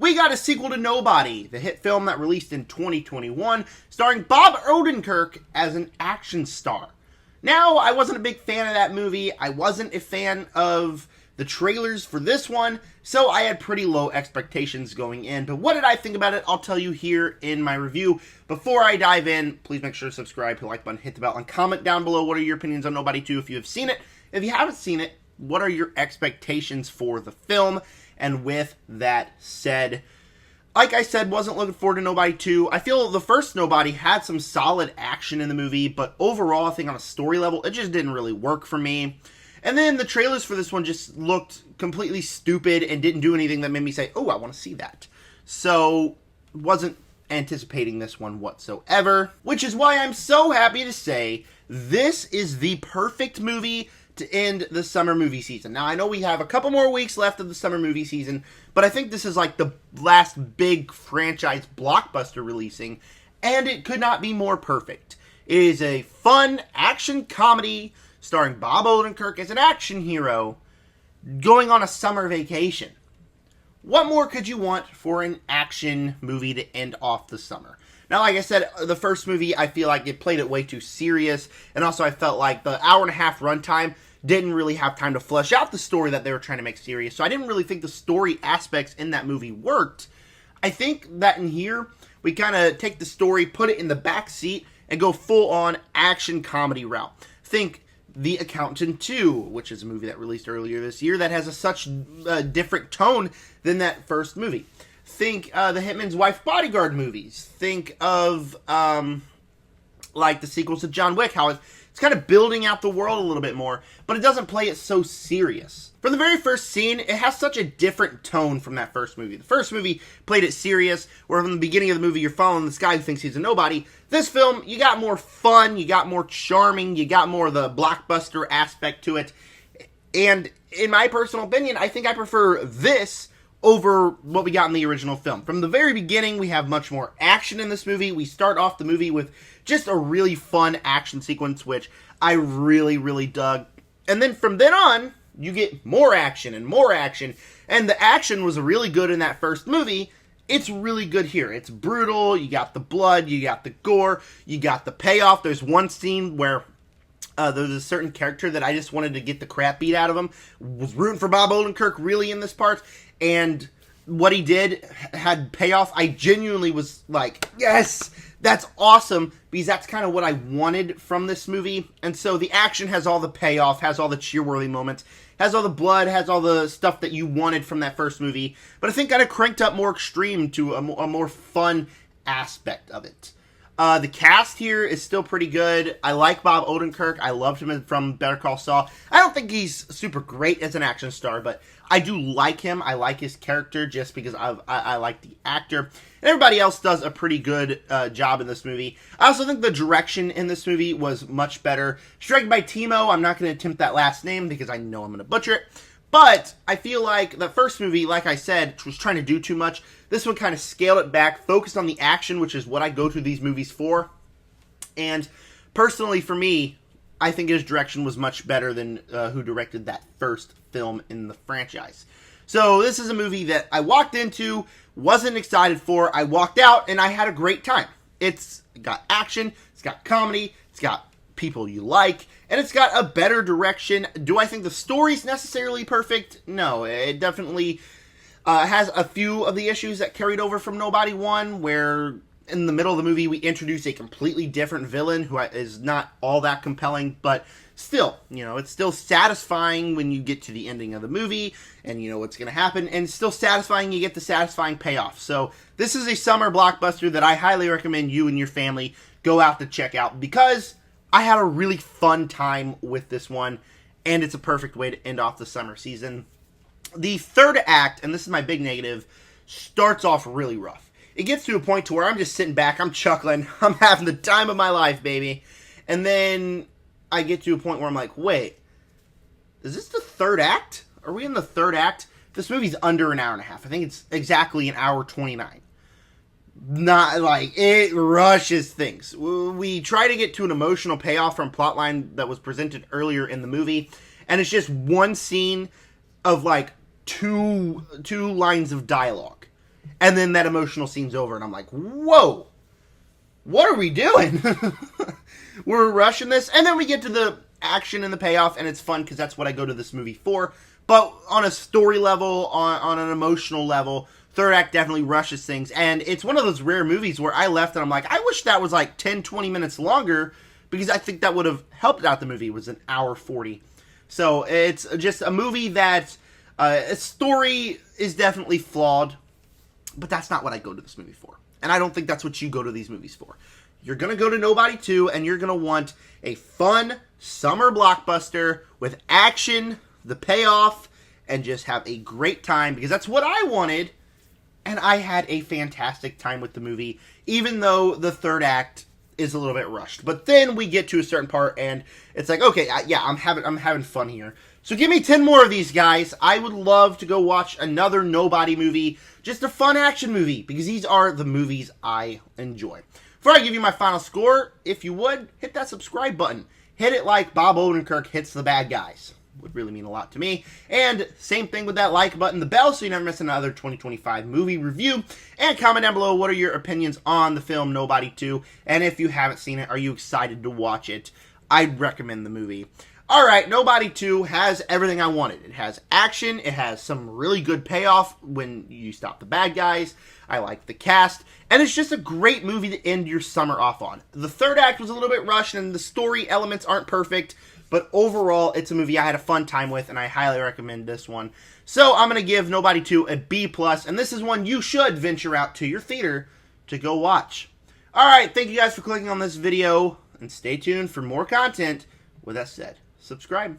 we got a sequel to Nobody, the hit film that released in 2021, starring Bob Odenkirk as an action star. Now, I wasn't a big fan of that movie. I wasn't a fan of the trailers for this one, so I had pretty low expectations going in. But what did I think about it? I'll tell you here in my review. Before I dive in, please make sure to subscribe, hit the like button, hit the bell, and comment down below what are your opinions on Nobody 2 if you have seen it. If you haven't seen it, what are your expectations for the film? And with that said, like I said, wasn't looking forward to Nobody 2. I feel the first Nobody had some solid action in the movie, but overall, I think on a story level, it just didn't really work for me. And then the trailers for this one just looked completely stupid and didn't do anything that made me say, oh, I want to see that. So, wasn't anticipating this one whatsoever, which is why I'm so happy to say this is the perfect movie to end the summer movie season. Now, I know we have a couple more weeks left of the summer movie season, but I think this is like the last big franchise blockbuster releasing, and it could not be more perfect. It is a fun action comedy starring Bob Odenkirk as an action hero going on a summer vacation. What more could you want for an action movie to end off the summer? Now, like I said, the first movie, I feel like it played it way too serious, and also I felt like the hour-and-a-half runtime didn't really have time to flesh out the story that they were trying to make serious, so I didn't really think the story aspects in that movie worked. I think that in here, we kind of take the story, put it in the back seat, and go full-on action comedy route. Think The Accountant 2, which is a movie that released earlier this year that has a such different tone than that first movie. Think the Hitman's Wife Bodyguard movies. Think of like the sequels to John Wick, how it's kind of building out the world a little bit more, but it doesn't play it so serious. From the very first scene, it has such a different tone from that first movie. The first movie played it serious, where from the beginning of the movie you're following this guy who thinks he's a nobody. This film, you got more fun, you got more charming, you got more of the blockbuster aspect to it. And in my personal opinion, I think I prefer this over what we got in the original film. From the very beginning, we have much more action in this movie. We start off the movie with just a really fun action sequence, which I really, really dug. And then from then on, you get more action and more action. And the action was really good in that first movie. It's really good here. It's brutal. You got the blood. You got the gore. You got the payoff. There's one scene where there's a certain character that I just wanted to get the crap beat out of him. Was rooting for Bob Odenkirk really in this part. And what he did had payoff. I genuinely was like, yes, that's awesome, because that's kind of what I wanted from this movie. And so the action has all the payoff, has all the cheer-worthy moments, has all the blood, has all the stuff that you wanted from that first movie. But I think kind of cranked up more extreme to a more fun aspect of it. The cast here is still pretty good. I like Bob Odenkirk. I loved him from Better Call Saul. I don't think he's super great as an action star, but I do like him. I like his character just because I like the actor. And everybody else does a pretty good job in this movie. I also think the direction in this movie was much better. Directed by Timo. I'm not going to attempt that last name because I know I'm going to butcher it. But I feel like the first movie, like I said, was trying to do too much. This one kind of scaled it back, focused on the action, which is what I go to these movies for. And personally, for me, I think his direction was much better than who directed that first film in the franchise. So this is a movie that I walked into, wasn't excited for. I walked out, and I had a great time. It's got action, it's got comedy, it's got people you like, and it's got a better direction. Do I think the story's necessarily perfect? No, it definitely has a few of the issues that carried over from Nobody 1, where in the middle of the movie we introduce a completely different villain who is not all that compelling, but still, you know, it's still satisfying when you get to the ending of the movie and you know what's going to happen, and it's still satisfying, you get the satisfying payoff. So this is a summer blockbuster that I highly recommend you and your family go out to check out, because I had a really fun time with this one, and it's a perfect way to end off the summer season. The third act, and this is my big negative, starts off really rough. It gets to a point to where I'm just sitting back, I'm chuckling, I'm having the time of my life, baby. And then I get to a point where I'm like, wait, is this the third act? Are we in the third act? This movie's under an hour and a half. I think it's exactly an hour 29. Not like, it rushes things. We try to get to an emotional payoff from plotline that was presented earlier in the movie, and it's just one scene of like two lines of dialogue. and then that emotional scene's over, and I'm like, whoa, what are we doing? We're rushing this, and then we get to the action and the payoff, and it's fun because that's what I go to this movie for. But on a story level, on an emotional level, third act definitely rushes things, and it's one of those rare movies where I left and I'm like, I wish that was like 10-20 minutes longer, because I think that would have helped out the movie. It was an hour 40. So it's just a movie that its story is definitely flawed, but that's not what I go to this movie for. And I don't think that's what you go to these movies for. You're going to go to Nobody 2, and you're going to want a fun summer blockbuster with action, the payoff, and just have a great time, because that's what I wanted, and I had a fantastic time with the movie, even though the third act is a little bit rushed. But then we get to a certain part, and it's like, okay, yeah, I'm having fun here. So give me 10 more of these, guys. I would love to go watch another Nobody movie, just a fun action movie, because these are the movies I enjoy. Before I give you my final score, if you would, hit that subscribe button. Hit it like Bob Odenkirk hits the bad guys. Would really mean a lot to me. And same thing with that like button, the bell, so you never miss another 2025 movie review. And comment down below, what are your opinions on the film Nobody 2? And if you haven't seen it, are you excited to watch it? I'd recommend the movie. Alright, Nobody 2 has everything I wanted. It has action, it has some really good payoff when you stop the bad guys. I like the cast, and it's just a great movie to end your summer off on. The third act was a little bit rushed, and the story elements aren't perfect, but overall, it's a movie I had a fun time with, and I highly recommend this one. So I'm going to give Nobody 2 a B+, and this is one you should venture out to your theater to go watch. Alright, thank you guys for clicking on this video, and stay tuned for more content. With that said, subscribe.